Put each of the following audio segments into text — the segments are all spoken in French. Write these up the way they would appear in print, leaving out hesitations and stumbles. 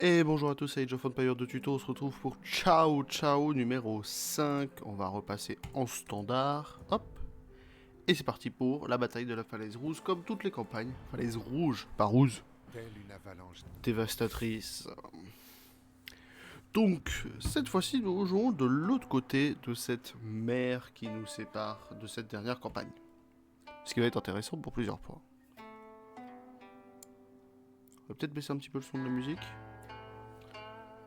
Et bonjour à tous, c'est Age of Empires de Tuto, on se retrouve pour Ciao Ciao numéro 5. On va repasser en standard, hop. Et c'est parti pour la bataille de la falaise rouge, comme toutes les campagnes. Falaise rouge, pas rouge. Telle une avalanche. Dévastatrice. Donc, cette fois-ci, nous jouons de l'autre côté de cette mer qui nous sépare de cette dernière campagne. Ce qui va être intéressant pour plusieurs points. On va peut-être baisser un petit peu le son de la musique.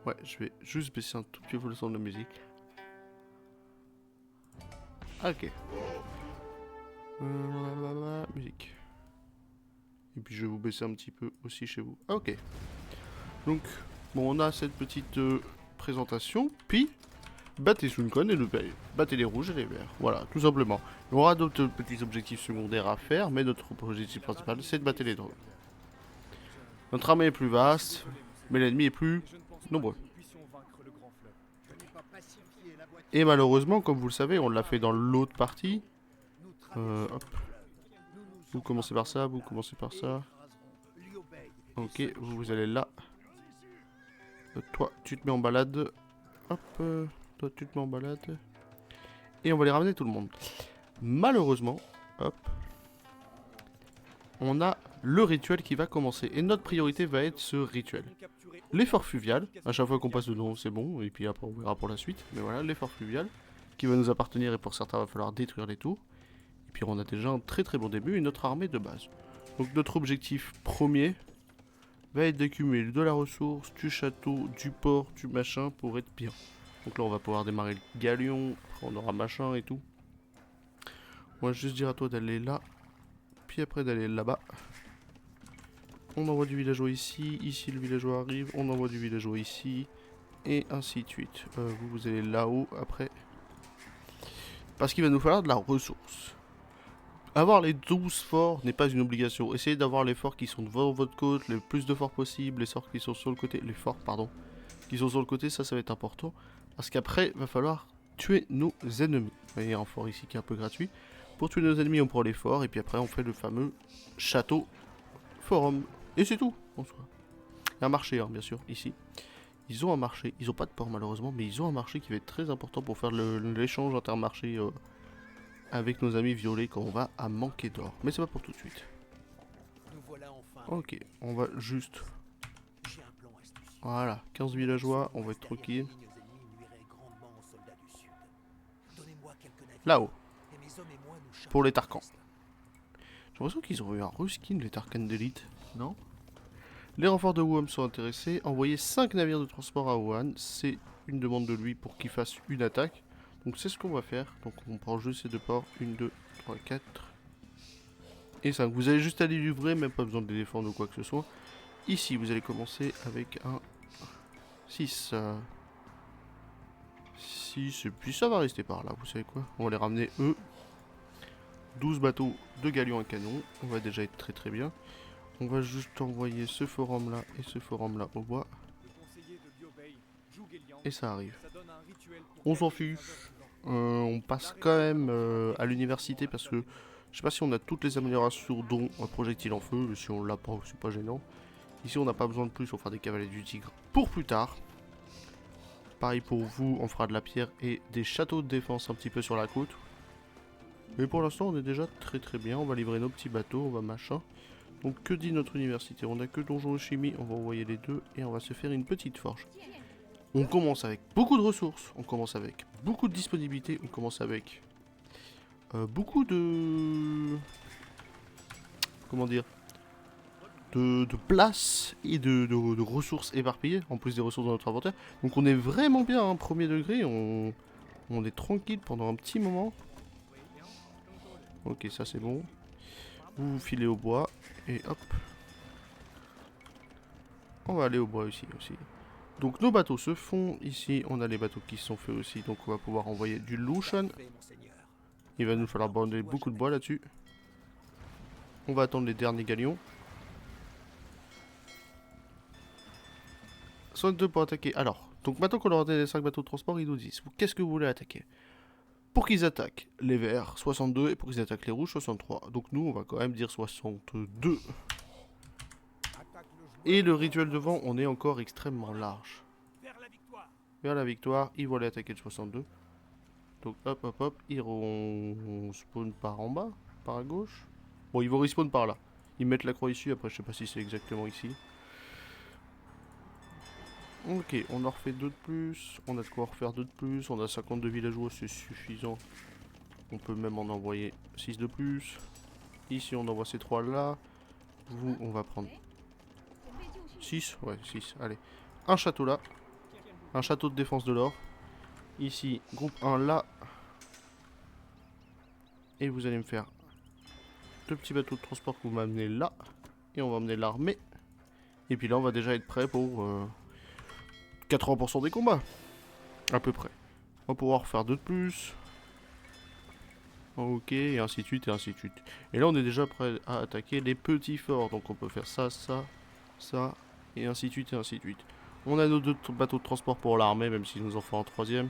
Ouais, je vais juste baisser un tout petit peu le son de la musique. Ok. Musique. Et puis je vais vous baisser un petit peu aussi chez vous. Ok. Donc, bon, on a cette petite présentation. Puis, battez Suncon et le pays. Battez les rouges et les verts. Voilà, tout simplement. Il y aura d'autres petits objectifs secondaires à faire, mais notre objectif principal, c'est de battre les drones. Notre armée est plus vaste, mais l'ennemi est plus nombreux. Et malheureusement, comme vous le savez, on l'a fait dans l'autre partie. Hop. Vous commencez par ça, vous commencez par ça. Ok, vous allez là. Toi, tu te mets en balade. Hop, toi, tu te mets en balade. Et on va les ramener tout le monde. Malheureusement, hop, on a le rituel qui va commencer. Et notre priorité va être ce rituel. L'effort fluvial, à chaque fois qu'on passe dedans, c'est bon. Et puis après, on verra pour la suite. Mais voilà, l'effort fluvial, qui va nous appartenir. Et pour certains, il va falloir détruire les tours. Et puis on a déjà un très très bon début et notre armée de base. Donc notre objectif premier va être d'accumuler de la ressource, du château, du port, du machin pour être bien. Donc là on va pouvoir démarrer le galion, après on aura machin et tout. On va juste dire à toi d'aller là, puis après d'aller là-bas. On envoie du villageois ici, ici le villageois arrive, on envoie du villageois ici, et ainsi de suite. Vous allez là-haut après. Parce qu'il va nous falloir de la ressource. Avoir les 12 forts n'est pas une obligation. Essayez d'avoir les forts qui sont devant votre côte, le plus de forts possible, les forts qui sont sur le côté, les forts pardon, qui sont sur le côté, ça va être important. Parce qu'après, il va falloir tuer nos ennemis. Vous voyez, il y a un fort ici qui est un peu gratuit. Pour tuer nos ennemis, on prend les forts, et puis après on fait le fameux château forum. Et c'est tout, en soi. Il y a un marché, hein, bien sûr, ici. Ils ont un marché, ils ont pas de port malheureusement, mais ils ont un marché qui va être très important pour faire l'échange intermarché avec nos amis violets quand on va à manquer d'or. Mais c'est pas pour tout de suite. Ok, on va juste... Voilà, 15 villageois, on va être tranquille. Là-haut. Pour les Tarkans. J'ai l'impression qu'ils ont eu un reskin les Tarkans d'élite, non? Les renforts de Wuhan sont intéressés. Envoyer 5 navires de transport à Wuhan, c'est une demande de lui pour qu'il fasse une attaque. Donc c'est ce qu'on va faire. Donc on prend juste ces deux ports. 1, 2, 3, 4 et 5. Vous allez juste aller livrer, même pas besoin de les défendre ou quoi que ce soit. Ici, vous allez commencer avec un 6. 6, et puis ça va rester par là, vous savez quoi. On va les ramener eux. 12 bateaux de galions à canon. On va déjà être très très bien. On va juste envoyer ce forum là et ce forum là au bois. Et ça arrive. On s'en fiche. On passe quand même à l'université parce que je sais pas si on a toutes les améliorations dont un projectile en feu. Si on l'a pas, c'est pas gênant. Ici on n'a pas besoin de plus, on fera des cavaliers du tigre pour plus tard. Pareil pour vous, on fera de la pierre et des châteaux de défense un petit peu sur la côte. Mais pour l'instant on est déjà très très bien, on va livrer nos petits bateaux, on va machin. Donc que dit notre université? On a que donjon et chimie, on va envoyer les deux et on va se faire une petite forge. On commence avec beaucoup de ressources, on commence avec beaucoup de disponibilité, on commence avec beaucoup de... Comment dire? De place et de ressources éparpillées, en plus des ressources dans notre inventaire. Donc on est vraiment bien, hein, premier degré, on est tranquille pendant un petit moment. Ok, ça c'est bon. Vous filez au bois, et hop. On va aller au bois aussi. Donc nos bateaux se font, ici on a les bateaux qui se sont faits aussi, donc on va pouvoir envoyer du Lucian. Il va nous falloir bander beaucoup de bois là-dessus. On va attendre les derniers galions. 62 pour attaquer. Alors, donc maintenant qu'on leur a donné les 5 bateaux de transport, ils nous disent qu'est-ce que vous voulez attaquer? Pour qu'ils attaquent les verts, 62, et pour qu'ils attaquent les rouges, 63. Donc nous, on va quand même dire 62. Et le rituel devant, on est encore extrêmement large. Vers la victoire, ils vont aller attaquer le 62. Donc hop hop hop, ils vont spawn par en bas, par à gauche. Bon, ils vont respawn par là. Ils mettent la croix ici, après je sais pas si c'est exactement ici. Ok, on en refait deux de plus. On a de quoi en refaire deux de plus. On a 52 villageois, c'est suffisant. On peut même en envoyer 6 de plus. Ici, on envoie ces trois là. Vous, on va prendre 6. Ouais, 6. Allez. Un château là. Un château de défense de l'or. Ici, groupe 1 là. Et vous allez me faire deux petits bateaux de transport que vous m'amenez là. Et on va amener l'armée. Et puis là, on va déjà être prêt pour 80% des combats. À peu près. On va pouvoir faire deux de plus. Ok, et ainsi de suite, et ainsi de suite. Et là, on est déjà prêt à attaquer les petits forts. Donc on peut faire ça, ça, ça, et ainsi de suite, et ainsi de suite. On a nos deux bateaux de transport pour l'armée, même s'il nous en faut un troisième.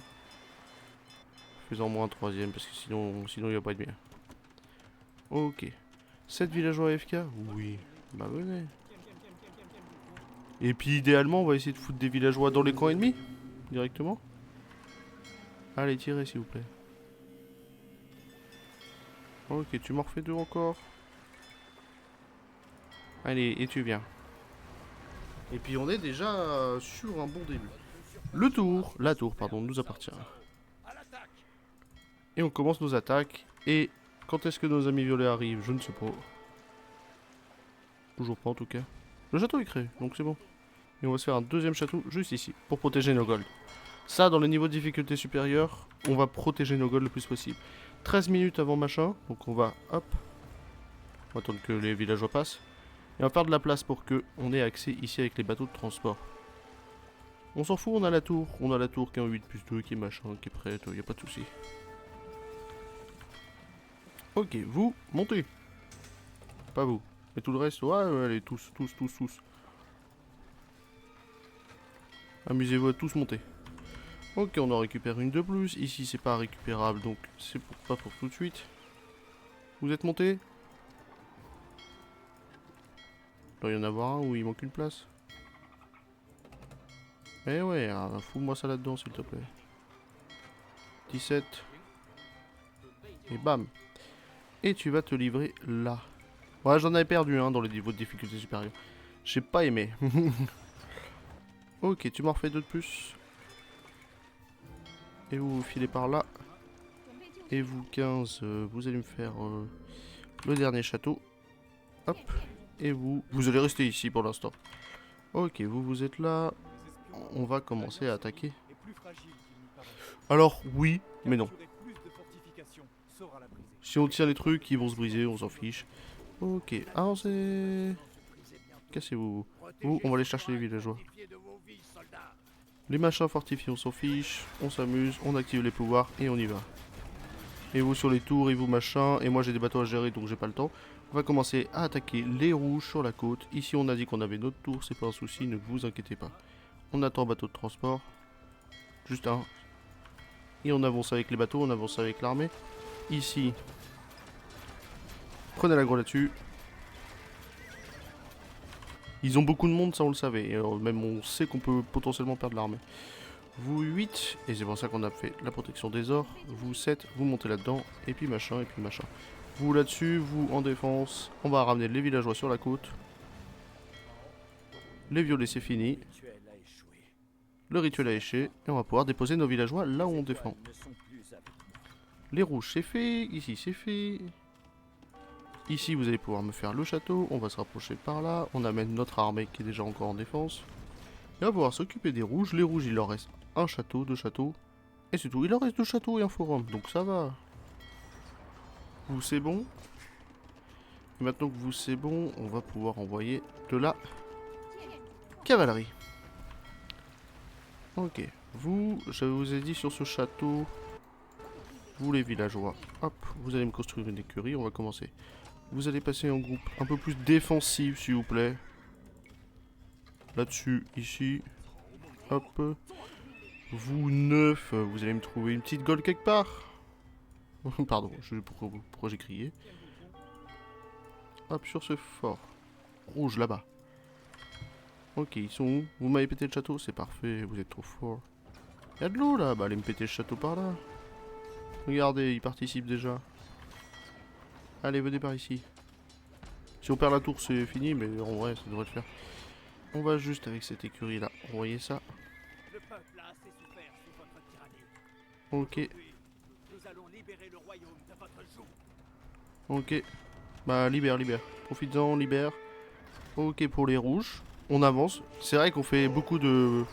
Faisons moins un troisième, parce que sinon il n'y a pas de bien. Ok. 7 villageois AFK? Oui. Bah venez. Et puis idéalement, on va essayer de foutre des villageois dans les camps ennemis. Directement. Allez, tirez s'il vous plaît. Ok, tu m'en refais deux encore. Allez, et tu viens. Et puis on est déjà sur un bon début. La tour, pardon, nous appartient. Et on commence nos attaques. Et quand est-ce que nos amis violets arrivent? Je ne sais pas. Toujours pas en tout cas. Le château est créé, donc c'est bon. Et on va se faire un deuxième château juste ici, pour protéger nos golds. Ça, dans le niveau de difficulté supérieur, on va protéger nos golds le plus possible. 13 minutes avant machin, donc on va, hop. On va attendre que les villageois passent. Et on va faire de la place pour que on ait accès ici avec les bateaux de transport. On s'en fout, on a la tour. On a la tour qui est en 8+2, qui est machin, qui est prête, y a pas de souci. Ok, vous, montez. Pas vous. Et tout le reste, ouais, allez, tous. Amusez-vous à tous monter. Ok, on en récupère une de plus. Ici, c'est pas récupérable, donc c'est pas pour tout de suite. Vous êtes montés? Il doit y en avoir un où il manque une place. Eh ouais, fous-moi ça là-dedans, s'il te plaît. 17. Et bam. Et tu vas te livrer là. Ouais, j'en avais perdu un dans les niveaux de difficulté supérieure. J'ai pas aimé. Ok, tu m'en refais deux de plus. Et vous filez par là. Et vous 15, vous allez me faire le dernier château. Hop. Et vous allez rester ici pour l'instant. Ok, vous êtes là. On va commencer à attaquer. Alors oui, mais non. Si on tient les trucs, ils vont se briser, on s'en fiche. Ok, avancez. Cassez-vous. Vous, on va aller chercher les villageois. Les machins fortifiés, on s'en fiche. On s'amuse, on active les pouvoirs et on y va. Et vous sur les tours, et vous machin. Et moi j'ai des bateaux à gérer donc j'ai pas le temps. On va commencer à attaquer les rouges sur la côte. Ici on a dit qu'on avait notre tour, c'est pas un souci, ne vous inquiétez pas. On attend bateau de transport. Juste un. Et on avance avec les bateaux, on avance avec l'armée. Ici. Prenez l'aggro là-dessus. Ils ont beaucoup de monde, ça on le savait. Et même on sait qu'on peut potentiellement perdre l'armée. Vous 8, et c'est pour ça qu'on a fait la protection des ors. Vous 7, vous montez là-dedans. Et puis machin, et puis machin. Vous là-dessus, vous en défense. On va ramener les villageois sur la côte. Les violets c'est fini. Le rituel a éché. Et on va pouvoir déposer nos villageois là où on défend. Les rouges c'est fait. Ici c'est fait. Ici vous allez pouvoir me faire le château. On va se rapprocher par là. On amène notre armée qui est déjà encore en défense. Et on va pouvoir s'occuper des rouges. Les rouges il leur reste un château, deux châteaux. Et c'est tout. Il leur reste deux châteaux et un forum. Donc ça va. Vous c'est bon. Et maintenant que vous c'est bon, on va pouvoir envoyer de la cavalerie. Ok. Vous, je vous ai dit sur ce château. Vous les villageois. Hop, vous allez me construire une écurie. On va commencer. Vous allez passer en groupe un peu plus défensif s'il vous plaît. Là-dessus, ici. Hop. Vous 9, vous allez me trouver une petite gold quelque part. Pardon, pourquoi j'ai crié. Hop, sur ce fort. Rouge là-bas. Ok, ils sont où? Vous m'avez pété le château? C'est parfait, vous êtes trop fort. Il y a de l'eau là, bah allez me péter le château par là. Regardez, ils participent déjà. Allez, venez par ici. Si on perd la tour, c'est fini, mais en vrai, ça devrait le faire. On va juste avec cette écurie là, envoyer ça. Le peuple a assez souffert sous votre tyrannie. Ok, Aujourd'hui, nous allons libérer le royaume de votre joug. ok. Bah libère, libère. Profites-en, libère. Ok pour les rouges. On avance. C'est vrai qu'on fait beaucoup de...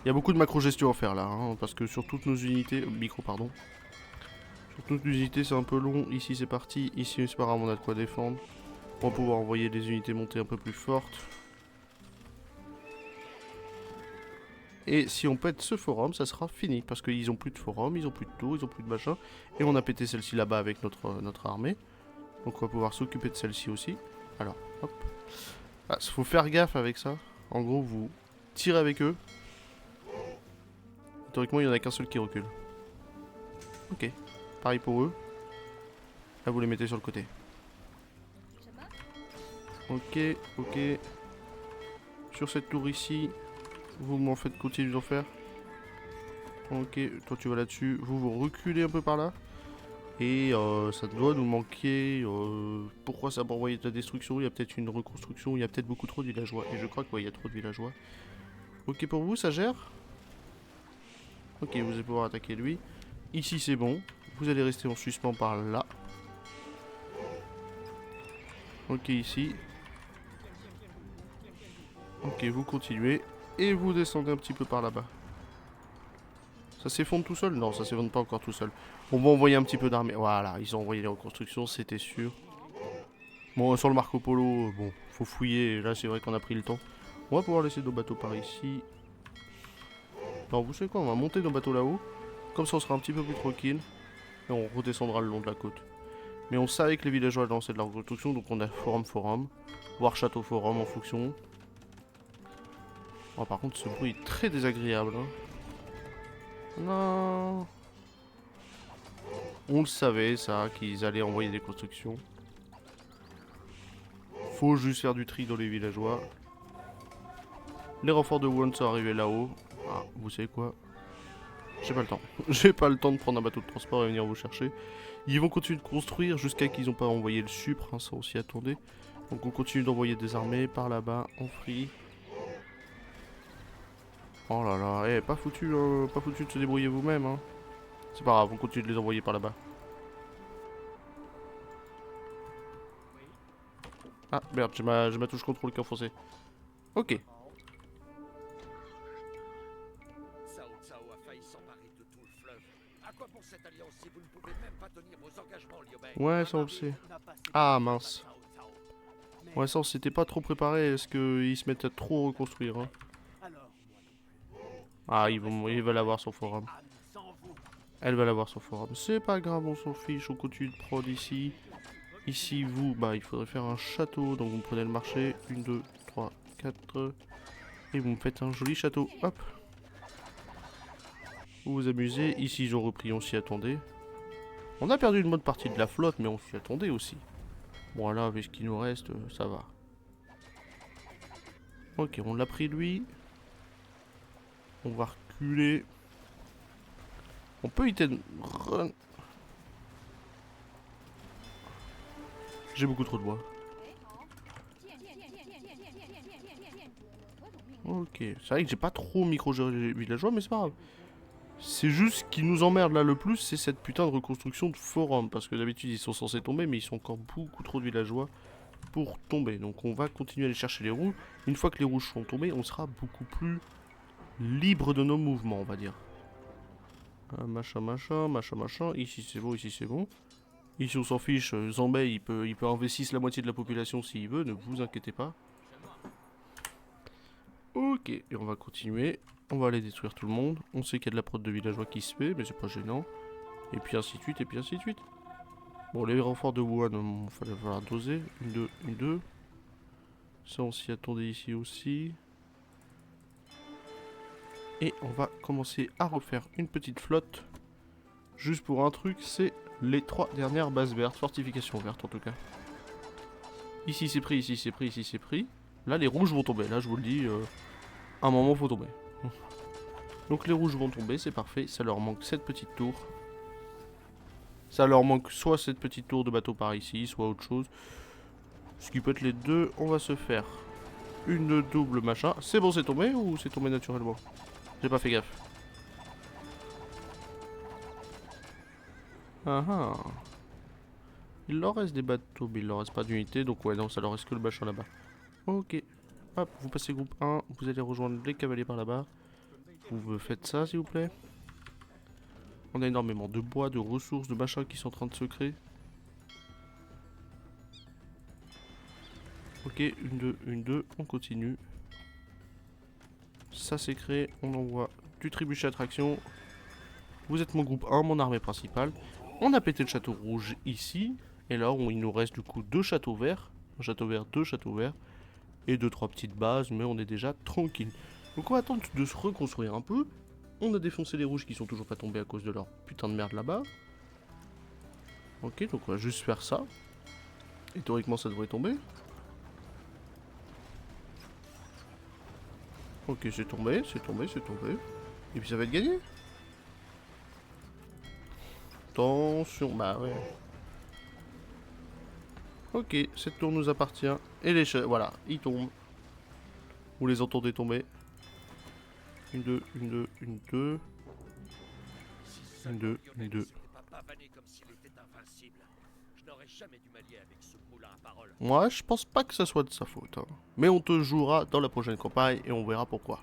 Il y a beaucoup de macro-gestion à faire là, hein, parce que sur toutes nos unités... micro, pardon. Sur toutes nos unités, c'est un peu long. Ici, c'est parti. Ici, c'est pas grave, on a de quoi défendre. On va pouvoir envoyer des unités montées un peu plus fortes. Et si on pète ce forum, ça sera fini. Parce qu'ils ont plus de forum, ils ont plus de tours, ils ont plus de machin. Et on a pété celle-ci là-bas avec notre armée. Donc on va pouvoir s'occuper de celle-ci aussi. Alors, hop. Ah, faut faire gaffe avec ça. En gros, vous tirez avec eux. Théoriquement, il n'y en a qu'un seul qui recule. Ok. Pareil pour eux. Là, vous les mettez sur le côté. Ok, ok. Sur cette tour ici, vous m'en faites continuer d'en faire. Ok, toi tu vas là-dessus. Vous reculez un peu par là. Et ça doit nous manquer. Pourquoi ça va envoyer de la destruction? Il y a peut-être une reconstruction. Il y a peut-être beaucoup trop de villageois. Et je crois qu'il y a trop de villageois. Ok pour vous, ça gère? Ok, vous allez pouvoir attaquer lui. Ici c'est bon. Vous allez rester en suspens par là. Ok, ici. Ok, vous continuez. Et vous descendez un petit peu par là-bas. Ça s'effondre tout seul? Non, ça s'effondre pas encore tout seul. On va envoyer un petit peu d'armée. Voilà, ils ont envoyé les reconstructions, c'était sûr. Bon, sur le Marco Polo, bon, faut fouiller. Et là, c'est vrai qu'on a pris le temps. On va pouvoir laisser nos bateaux par ici. Non, vous savez quoi? On va monter nos bateaux là-haut. Comme ça, on sera un petit peu plus tranquille. Et on redescendra le long de la côte. Mais on savait que les villageois lançaient de la reconstruction, donc on a forum, voire château forum en fonction. Oh, par contre, ce bruit est très désagréable. Hein. Non. On le savait, ça, qu'ils allaient envoyer des constructions. Faut juste faire du tri dans les villageois. Les renforts de Wuhan sont arrivés là-haut. Ah, vous savez quoi? J'ai pas le temps. J'ai pas le temps de prendre un bateau de transport et venir vous chercher. Ils vont continuer de construire jusqu'à qu'ils n'ont pas envoyé le supre, hein, ça on s'y attendait. Donc on continue d'envoyer des armées par là-bas, en free. Oh là là, eh, pas foutu de se débrouiller vous-même, hein. C'est pas grave, on continue de les envoyer par là-bas. Ah merde, j'ai ma touche contrôle qui est enfoncée. Ok. Cao Cao a failli s'emparer de tout le fleuve. À quoi pour cette alliance si vous ne pouvez même pas tenir vos engagements, Liu Bei? Ouais, ça on le sait. Ah mince. Ouais, ça on s'était pas trop préparé. Est-ce qu'ils se mettent à trop reconstruire, hein. Ah, ils veulent avoir son forum. Elle va l'avoir son forum. C'est pas grave, on s'en fiche. On continue de prod ici. Ici, vous, bah, il faudrait faire un château. Donc, vous me prenez le marché. 1, 2, 3, 4. Et vous me faites un joli château. Hop. Vous vous amusez. Ici, ils ont repris, on s'y attendait. On a perdu une bonne partie de la flotte, mais on s'y attendait aussi. Bon, là, avec ce qui nous reste, ça va. Ok, on l'a pris, lui. On va reculer. On peut hit run. J'ai beaucoup trop de bois. Ok, c'est vrai que j'ai pas trop micro-géré les villageois, mais c'est pas grave. C'est juste ce qui nous emmerde là le plus, c'est cette putain de reconstruction de forum. Parce que d'habitude ils sont censés tomber, mais ils sont encore beaucoup trop de villageois pour tomber. Donc on va continuer à aller chercher les rouges. Une fois que les rouges sont tombés, on sera beaucoup plus libre de nos mouvements, on va dire. Machin, machin, machin, machin. Ici c'est bon, ici c'est bon. Ici on s'en fiche, Zambay il peut investir la moitié de la population s'il veut, ne vous inquiétez pas. Ok, et on va continuer. On va aller détruire tout le monde. On sait qu'il y a de la prod de villageois qui se fait, mais c'est pas gênant. Et puis ainsi de suite, et puis ainsi de suite. Bon, les renforts de Wuhan, il fallait falloir doser. 1, 2, 1, 2. Ça, on s'y attendait ici aussi. Et on va commencer à refaire une petite flotte. Juste pour un truc, c'est les 3 dernières bases vertes. Fortification verte en tout cas. Ici c'est pris, ici c'est pris, ici c'est pris. Là, les rouges vont tomber. Là, je vous le dis, à un moment, faut tomber. Donc les rouges vont tomber, c'est parfait. Ça leur manque cette petite tour. Ça leur manque soit cette petite tour de bateau par ici, soit autre chose. Ce qui peut être les deux. On va se faire une double machin. C'est bon, c'est tombé ou c'est tombé naturellement? J'ai pas fait gaffe. Ah ah. Il leur reste des bateaux, mais il leur reste pas d'unité. Donc ouais, non, ça leur reste que le machin là-bas. Ok. Hop, vous passez groupe 1. Vous allez rejoindre les cavaliers par là-bas. Vous me faites ça, s'il vous plaît. On a énormément de bois, de ressources, de machins qui sont en train de se créer. Ok, une, deux, on continue. Ça c'est créé, on envoie du trébuchet attraction. Vous êtes mon groupe 1, mon armée principale. On a pété le château rouge ici. Et là, il nous reste du coup 2 châteaux verts. Un château vert, 2 châteaux verts. Et 2-3 petites bases, mais on est déjà tranquille. Donc on va attendre de se reconstruire un peu. On a défoncé les rouges qui sont toujours pas tombés à cause de leur putain de merde là-bas. Ok, donc on va juste faire ça. Et théoriquement ça devrait tomber. Ok, c'est tombé, c'est tombé, c'est tombé. Et puis ça va être gagné. Attention, bah ouais. Ok, cette tour nous appartient. Et les chats, voilà, ils tombent. Vous les entendez tomber. Une, deux, une, deux, une, deux. Une, deux, une, deux. Moi, je pense pas que ça soit de sa faute. Hein. Mais on te jouera dans la prochaine campagne et on verra pourquoi.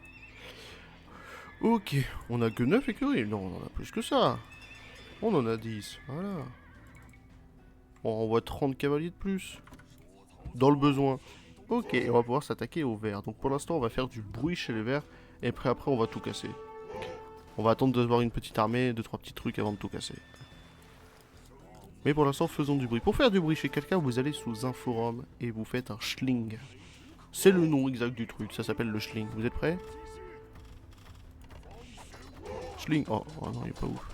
Ok, on a que 9 écuries. Non, on en a plus que ça. On en a 10, voilà. On renvoie 30 cavaliers de plus. Dans le besoin. Ok, et on va pouvoir s'attaquer aux verts. Donc pour l'instant, on va faire du bruit chez les verts. Et après, on va tout casser. On va attendre d'avoir une petite armée, 2-3 petits trucs avant de tout casser. Mais pour l'instant, faisons du bruit. Pour faire du bruit chez quelqu'un, vous allez sous un forum et vous faites un schling. C'est le nom exact du truc, ça s'appelle le schling. Vous êtes prêts? Schling. Oh non, il est pas ouf.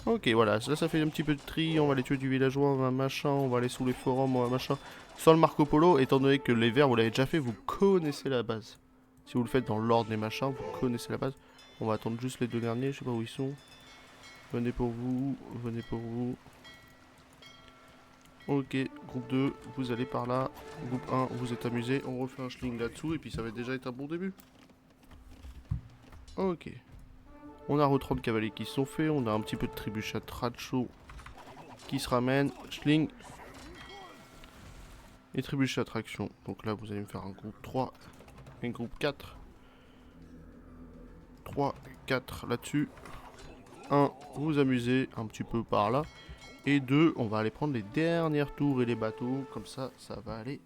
Ok, voilà, là ça fait un petit peu de tri. On va aller tuer du villageois, on va machin, on va aller sous les forums, on va machin. Sans le Marco Polo, étant donné que les verts, vous l'avez déjà fait, vous connaissez la base. Si vous le faites dans l'ordre des machins, vous connaissez la base. On va attendre juste les deux derniers, je sais pas où ils sont. Venez pour vous, venez pour vous. Ok, groupe 2, vous allez par là. Groupe 1, vous êtes amusés. On refait un schling là-dessous et puis ça va déjà être un bon début. Ok. On a re 30 cavaliers qui se sont faits. On a un petit peu de trébuchat Tracho qui se ramène. Schling. Et trébuchat attraction. Donc là, vous allez me faire un groupe 3. Et un groupe 4. 3, 4 là-dessus. 1, vous amusez un petit peu par là. Et 2, on va aller prendre les dernières tours et les bateaux. Comme ça, ça va aller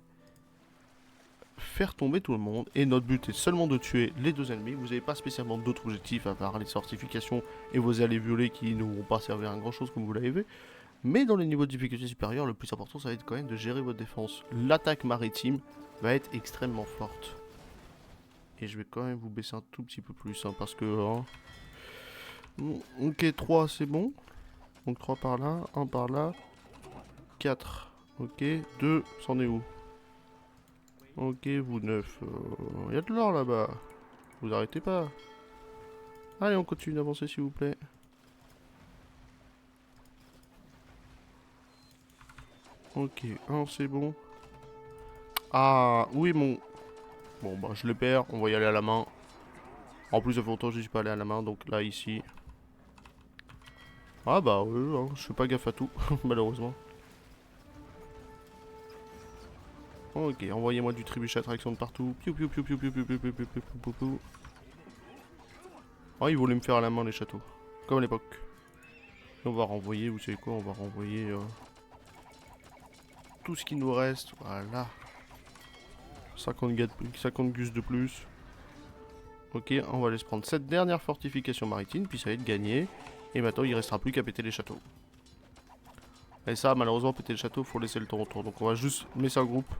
faire tomber tout le monde. Et notre but est seulement de tuer les deux ennemis. Vous n'avez pas spécialement d'autres objectifs à part les fortifications et vos allées violées qui ne vont pas servir à grand chose comme vous l'avez vu. Mais dans les niveaux de difficulté supérieurs, le plus important, ça va être quand même de gérer votre défense. L'attaque maritime va être extrêmement forte. Et je vais quand même vous baisser un tout petit peu plus, hein, parce que... Hein... Ok, 3 c'est bon. Donc 3 par là, 1 par là. 4, ok. 2, c'en est où? Ok, vous 9. Y a de l'or là-bas. Vous arrêtez pas. Allez, on continue d'avancer s'il vous plaît. Ok, 1 c'est bon. Ah, oui mon... Bon bah je le perds, on va y aller à la main. En plus ça fait longtemps que je suis pas allé à la main, donc là ici... Ah bah oui, hein, je fais pas gaffe à tout, malheureusement. Ok, envoyez-moi du trébuchet attraction de partout. Piou piou piou piou piou piou piou piou piou piou piou piou. Oh, ils voulaient me faire à la main les châteaux. Comme à l'époque. On va renvoyer, vous savez quoi, on va renvoyer... tout ce qui nous reste, voilà. 50 gus de plus. Ok, on va aller se prendre cette dernière fortification maritime, puis ça va être gagné. Et maintenant, il restera plus qu'à péter les châteaux. Et ça, malheureusement, péter le château, faut laisser le temps autour. Donc on va juste mettre ça en groupe.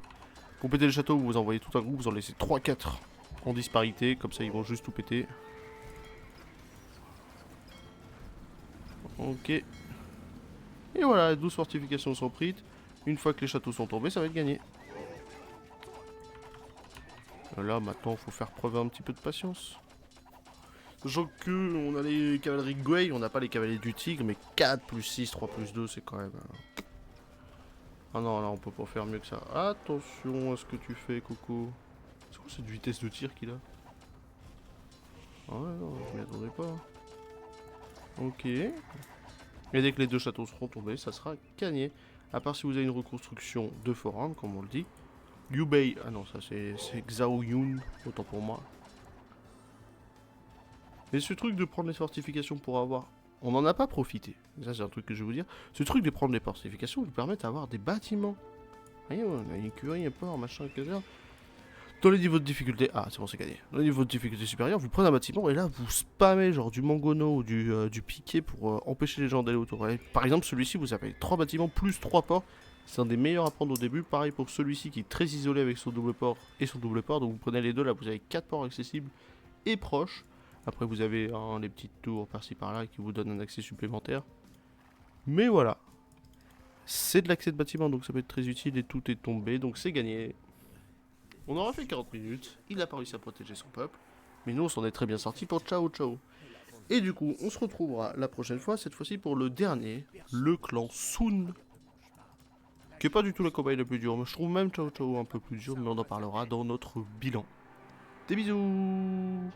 Pour péter le château, vous envoyez tout un groupe, vous en laissez 3-4 en disparité. Comme ça, ils vont juste tout péter. Ok. Et voilà, 12 fortifications sont prises. Une fois que les châteaux sont tombés, ça va être gagné. Là, maintenant, il faut faire preuve un petit peu de patience. Sachant que on a les cavaleries Gwei, on n'a pas les cavaliers du Tigre, mais 4 plus 6, 3 plus 2, c'est quand même... Ah non, là, on peut pas faire mieux que ça. Attention à ce que tu fais, Coco. C'est quoi cette vitesse de tir qu'il a? Ah ouais, non, je m'y attendais pas. Ok. Et dès que les 2 châteaux seront tombés, ça sera gagné. À part si vous avez une reconstruction de forum, comme on le dit. Liu Bei, ah non, ça c'est Xiao Yun, autant pour moi. Mais ce truc de prendre les fortifications pour avoir... On n'en a pas profité. Ça c'est un truc que je vais vous dire. Ce truc de prendre les fortifications vous permet d'avoir des bâtiments. Voyez, on a une écurie, un port, machin, caserne. Dans les niveaux de difficulté... Ah, c'est bon, c'est gagné. Dans les niveaux de difficulté supérieur, vous prenez un bâtiment et là, vous spammez genre du mangono ou du piquet pour empêcher les gens d'aller autour. Et, par exemple, celui-ci, vous avez 3 bâtiments plus 3 ports. C'est un des meilleurs à prendre au début. Pareil pour celui-ci qui est très isolé avec son double port et son double port. Donc vous prenez les deux, là, vous avez 4 ports accessibles et proches. Après, vous avez les petites tours par-ci par-là qui vous donnent un accès supplémentaire. Mais voilà. C'est de l'accès de bâtiment, donc ça peut être très utile et tout est tombé, donc c'est gagné. On aura fait 40 minutes, il a pas réussi à protéger son peuple, mais nous on s'en est très bien sorti pour ciao ciao. Et du coup, on se retrouvera la prochaine fois, cette fois-ci pour le dernier, le clan Sun. Qui est pas du tout la cobaye la plus dure, mais je trouve même ciao ciao un peu plus dur, mais on en parlera dans notre bilan. Des bisous.